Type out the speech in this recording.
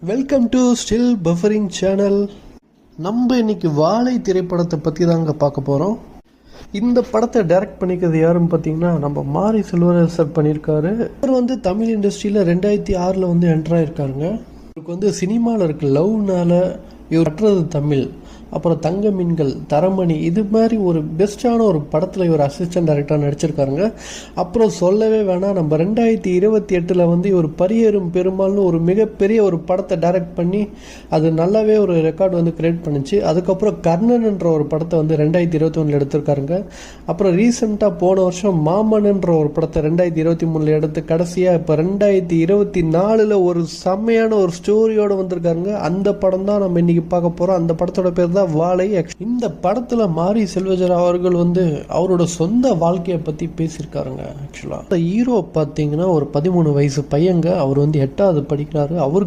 Welcome to still buffering channel. நம்ம இன்னைக்கு வாழை திரைப்படத்தை பற்றி தாங்க பார்க்க போகிறோம். இந்த படத்தை டைரக்ட் பண்ணிக்கிறது யாருன்னு பார்த்தீங்கன்னா நம்ம மாரி செல்வராசர் பண்ணியிருக்காரு. இவர் தமிழ் இண்டஸ்ட்ரியில் 2006 என்ட்ரு ஆயிருக்காருங்க. இவருக்கு சினிமாவில் இருக்க லவ்னால இவர் கட்டுறது தமிழ், அப்புறம் தங்க மீன்கள், தரமணி, இது மாதிரி ஒரு பெஸ்ட்டான ஒரு படத்தில் இவர் அசிஸ்டன்ட் டைரக்டராக நடிச்சிருக்காருங்க. அப்புறம் சொல்லவே வேணாம், நம்ம 2028 இவர் பரியேறும் பெருமாள்னு ஒரு மிகப்பெரிய ஒரு படத்தை டைரக்ட் பண்ணி அது நல்லாவே ஒரு ரெக்கார்டு கிரியேட் பண்ணிச்சு. அதுக்கப்புறம் கர்ணன்ன்ற ஒரு படத்தை 2021 எடுத்திருக்காருங்க. அப்புறம் ரீசெண்டாக போன வருஷம் மாமன்ன்ற ஒரு படத்தை 2023 எடுத்து கடைசியாக இப்போ 2024 ஒரு செம்மையான ஒரு ஸ்டோரியோடு வந்திருக்காருங்க. அந்த படம் தான் நம்ம இன்னைக்கு பார்க்க போகிறோம். அந்த படத்தோட பேர் தான் வாழை. இந்த படத்துல மாரி செல்வராஜர் அவர்கள் அவரோட சொந்த வாழ்க்கையை பத்தி பேசியிருக்காருங்க. ஆக்சுவலா இந்த ஹீரோ பாத்தீங்கன்னா ஒரு 13 வயசு பையங்க. அவர் 8வது படிக்கிறாரு. அவருக்கு